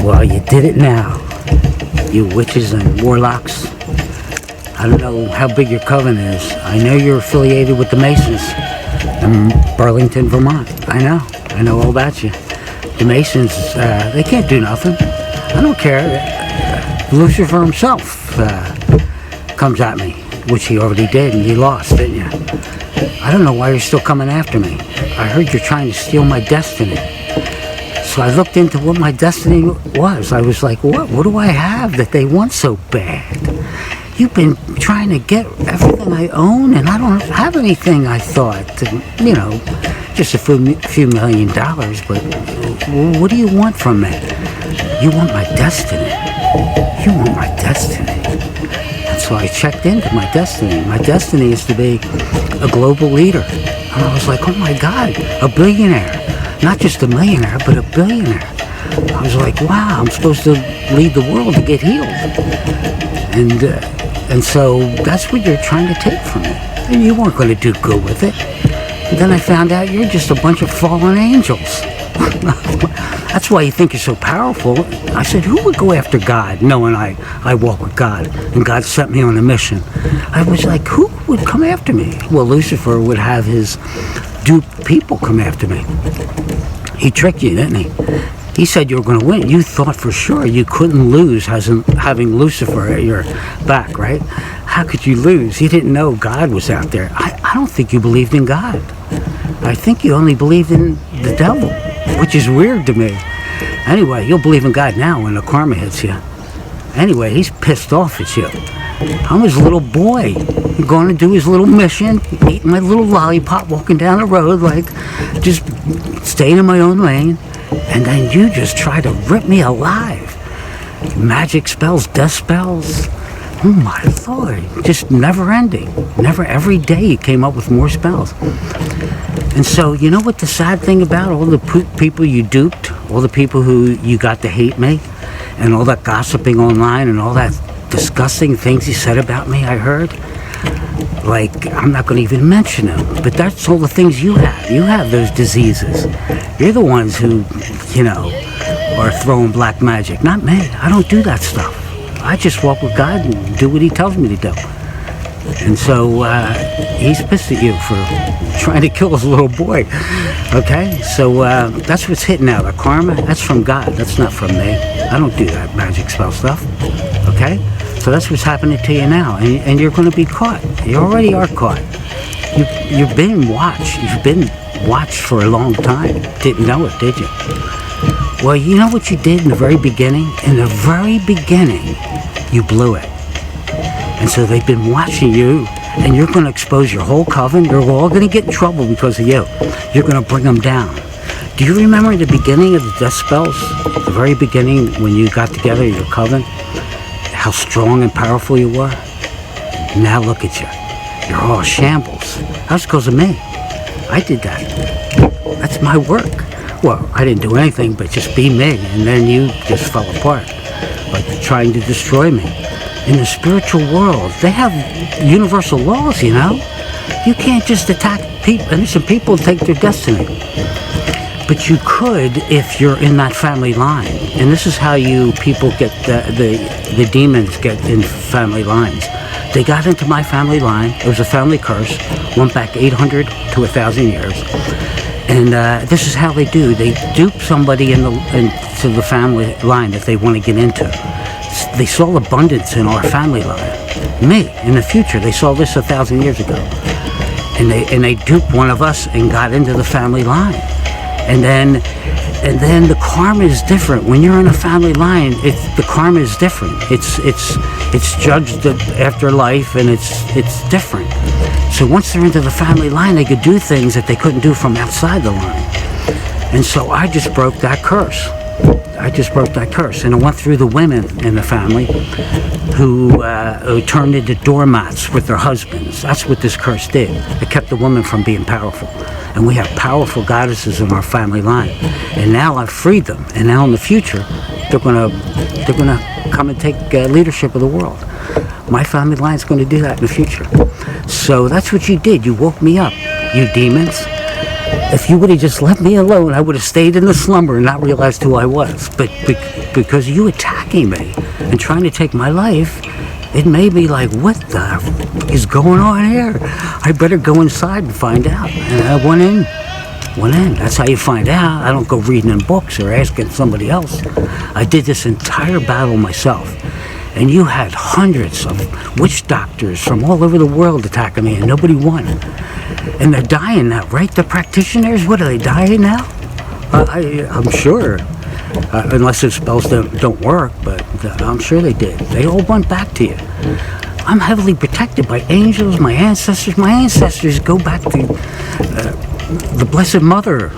Well, you did it now, you witches and warlocks. I don't know how big your coven is. I know you're affiliated with the Masons in Burlington, Vermont. I know all about you. The Masons, they can't do nothing. I don't care. Lucifer himself comes at me, which he already did, and you lost, didn't you? I don't know why you're still coming after me. I heard you're trying to steal my destiny. So I looked into what my destiny was. I was like, what do I have that they want so bad? You've been trying to get everything I own, and I don't have anything, I thought. Just a few $1 million, but what do you want from me? You want my destiny. You want my destiny. And so I checked into my destiny. My destiny is to be a global leader. And I was like, oh my God, a billionaire. Not just a millionaire, but a billionaire. I was like, wow, I'm supposed to lead the world to get healed. And so that's what you're trying to take from me. And you weren't going to do good with it. And then I found out you're just a bunch of fallen angels. That's why you think you're so powerful. I said, who would go after God, knowing I walk with God, and God sent me on a mission? I was like, who would come after me? Well, Lucifer would have his duped people come after me. He tricked you, didn't he? He said you were going to win. You thought for sure you couldn't lose having Lucifer at your back, right? How could you lose? You didn't know God was out there. I don't think you believed in God. I think you only believed in the devil, which is weird to me. Anyway, you'll believe in God now when the karma hits you. Anyway, he's pissed off at you. I'm his little boy, going to do his little mission, eating my little lollipop, walking down the road, like just staying in my own lane. And then you just try to rip me alive. Magic spells, death spells. Oh my Lord, just never ending. Never, every day you came up with more spells. And so, you know what the sad thing about all the people you duped, all the people who you got to hate me, and all that gossiping online and all that disgusting things you said about me, I heard? Like, I'm not going to even mention them, but that's all the things you have. You have those diseases. You're the ones who, are throwing black magic. Not me. I don't do that stuff. I just walk with God and do what he tells me to do. And so he's pissed at you for trying to kill his little boy. Okay? So that's what's hitting now. The karma, that's from God. That's not from me. I don't do that magic spell stuff. Okay? So that's what's happening to you now. And you're going to be caught. You already are caught. You've been watched. You've been watched for a long time. Didn't know it, did you? Well, you know what you did in the very beginning? In the very beginning, you blew it. And so they've been watching you, and you're going to expose your whole coven. They're all going to get in trouble because of you. You're going to bring them down. Do you remember the beginning of the death spells? The very beginning when you got together, your coven? How strong and powerful you were? Now look at you. You're all shambles. That's because of me. I did that. That's my work. Well, I didn't do anything but just be me, and then you just fell apart, like trying to destroy me. In the spiritual world, they have universal laws, You can't just attack innocent people and take their destiny. But you could if you're in that family line. And this is how people get, the demons get in family lines. They got into my family line. It was a family curse. Went back 800 to 1,000 years. And this is how they do. They dupe somebody into the family line that they want to get into. They saw abundance in our family line. Me, in the future, they saw this 1,000 years ago. And they duped one of us and got into the family line. And then the karma is different. When you're in a family line, the karma is different. It's judged after life, and it's different. So once they're into the family line, they could do things that they couldn't do from outside the line. And so I just broke that curse. And it went through the women in the family who turned into doormats with their husbands. That's what this curse did. It kept the women from being powerful. And we have powerful goddesses in our family line. And now I've freed them. And now in the future, they're gonna come and take leadership of the world. My family line is going to do that in the future. So that's what you did. You woke me up, you demons. If you would have just left me alone, I would have stayed in the slumber and not realized who I was. But because you attacking me and trying to take my life, it made me like, what the f- is going on here? I better go inside and find out. And I went in. That's how you find out. I don't go reading in books or asking somebody else. I did this entire battle myself. And you had hundreds of witch doctors from all over the world attacking me, and nobody won. And they're dying now, right? The practitioners, what are they dying now? I'm sure. Unless the spells don't work, but I'm sure they did. They all went back to you. I'm heavily protected by angels, my ancestors. My ancestors go back to the Blessed Mother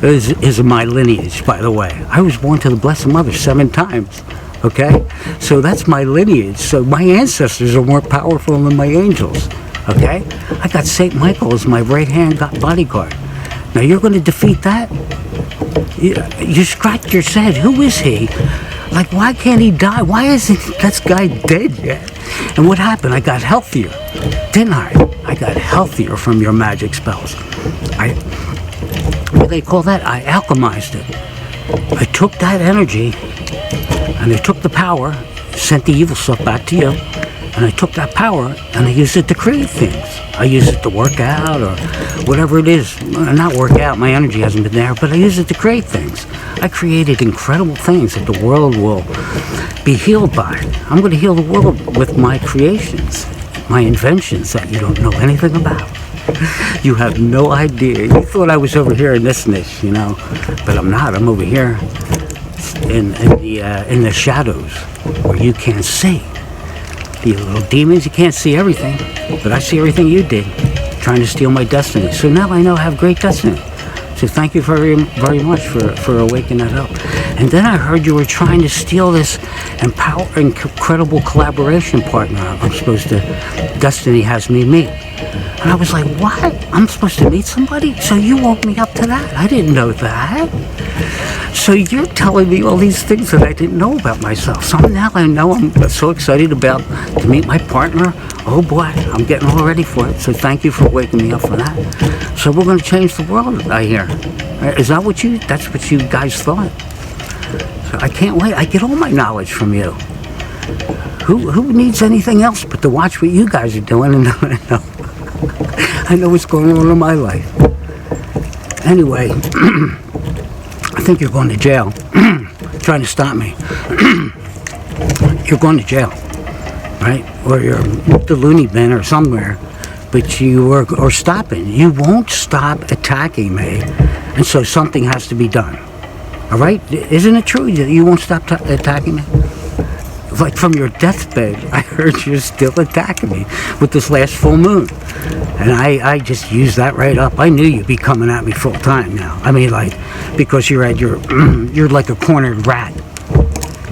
is my lineage, by the way. I was born to the Blessed Mother 7 times, okay? So that's my lineage. So my ancestors are more powerful than my angels, okay? I got St. Michael as my right-hand bodyguard. Now you're going to defeat that? You scratch your head. Who is he? Like, why can't he die? Why isn't that guy dead yet? And what happened? I got healthier, didn't I? I got healthier from your magic spells. What do they call that? I alchemized it. I took that energy, and I took the power, sent the evil stuff back to you, and I took that power, and I used it to create things. I use it to work out or whatever it is. Not work out, my energy hasn't been there, but I use it to create things. I created incredible things that the world will be healed by. I'm going to heal the world with my creations, my inventions that you don't know anything about. You have no idea. You thought I was over here in this niche, you know, but I'm not. I'm over here in the shadows where you can't see. You little demons, you can't see everything, but I see everything you did, trying to steal my destiny. So now I know I have great destiny. So thank you very, very much for awakening that up. And then I heard you were trying to steal this incredible collaboration partner I'm supposed to, Destiny has me meet. And I was like, what? I'm supposed to meet somebody? So you woke me up to that? I didn't know that. So you're telling me all these things that I didn't know about myself. So now I know. I'm so excited to meet my partner. Oh boy, I'm getting all ready for it. So thank you for waking me up for that. So we're going to change the world, I hear. Is that that's what you guys thought? So I can't wait. I get all my knowledge from you. Who needs anything else but to watch what you guys are doing and I know what's going on in my life. Anyway, I think you're going to jail. Trying to stop me. You're going to jail, right? Or you're the loony bin or somewhere, but you are stopping. You won't stop attacking me, and so something has to be done. All right? Isn't it true that you won't stop attacking me? Like from your deathbed, I heard you're still attacking me with this last full moon. And I just used that right up. I knew you'd be coming at me full time now. I mean, like, because you're like a cornered rat.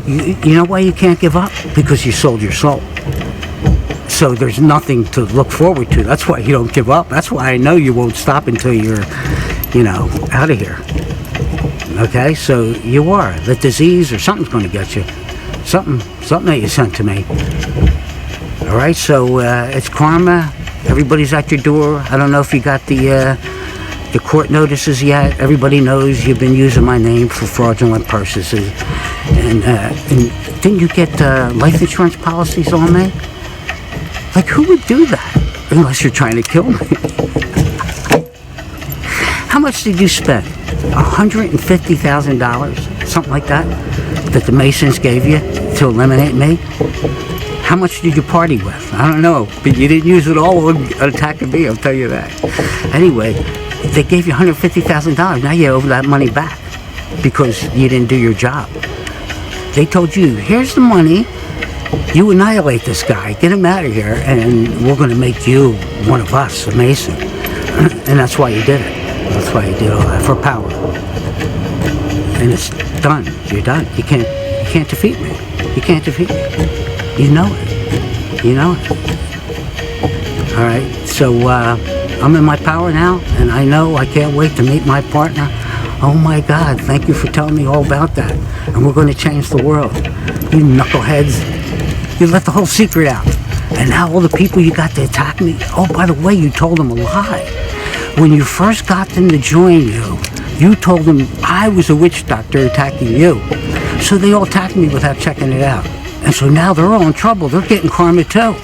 You know why you can't give up? Because you sold your soul. So there's nothing to look forward to. That's why you don't give up. That's why I know you won't stop until you're, out of here. Okay, so you are. The disease or something's going to get you. Something that you sent to me. All right, so it's karma. Everybody's at your door. I don't know if you got the court notices yet. Everybody knows you've been using my name for fraudulent purposes. And didn't you get life insurance policies on me? Like, who would do that? Unless you're trying to kill me. How much did you spend? $150,000? Something like that the Masons gave you to eliminate me? How much did you party with? I don't know, but you didn't use it all on attacking me, I'll tell you that. Anyway, they gave you $150,000. Now you owe that money back because you didn't do your job. They told you, here's the money, you annihilate this guy, get him out of here, and we're going to make you one of us, a Mason. And that's why you did it. That's why you did all that, for power. And it's done. You're done. You can't defeat me. You can't defeat me. You know it. You know it. All right. So I'm in my power now, and I know I can't wait to meet my partner. Oh my God! Thank you for telling me all about that. And we're going to change the world. You knuckleheads! You let the whole secret out, and now all the people you got to attack me. Oh, by the way, you told them a lie. When you first got them to join you, you told them I was a witch doctor attacking you. So they all attacked me without checking it out. And so now they're all in trouble. They're getting karma too.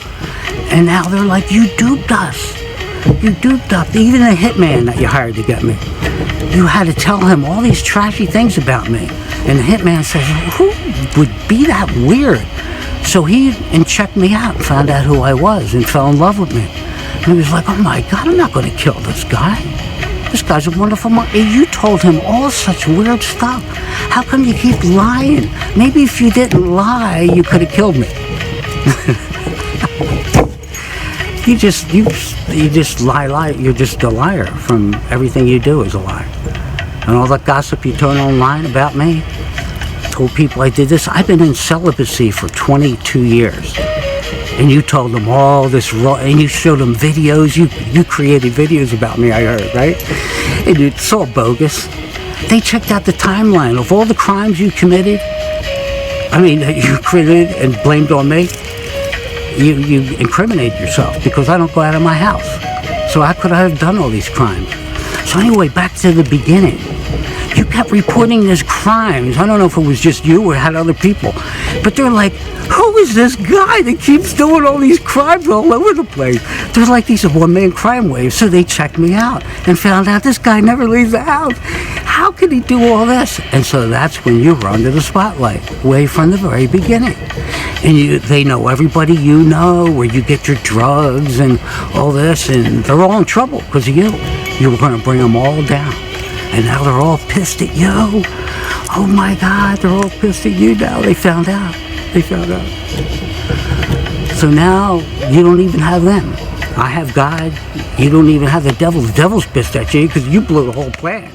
And now they're like, you duped us. You duped us. Even the hitman that you hired to get me. You had to tell him all these trashy things about me. And the hitman says, who would be that weird? So he checked me out and found out who I was and fell in love with me. And he was like, oh my God, I'm not going to kill this guy. This guy's a wonderful man. You told him all such weird stuff. How come you keep lying? Maybe if you didn't lie, you could have killed me. You just lie. You're just a liar. From everything you do is a lie. And all that gossip you turn online about me, told people I did this. I've been in celibacy for 22 years. And you told them all this raw, and you showed them videos. You created videos about me, I heard, right? And it's all bogus. They checked out the timeline of all the crimes you committed. I mean, that you committed and blamed on me. You incriminate yourself because I don't go out of my house. So how could I have done all these crimes? So anyway, back to the beginning. You kept reporting these crimes. I don't know if it was just you or had other people. But they're like, who is this guy that keeps doing all these crimes all over the place? There's like these one-man crime waves. So they checked me out and found out this guy never leaves the house. How could he do all this? And so that's when you were under the spotlight, way from the very beginning. And they know everybody you know, where you get your drugs and all this. And they're all in trouble because of you. You were going to bring them all down. And now they're all pissed at you. Oh my God, they're all pissed at you now. They found out. So now you don't even have them. I have God. You don't even have the devil. The devil's pissed at you because you blew the whole plan.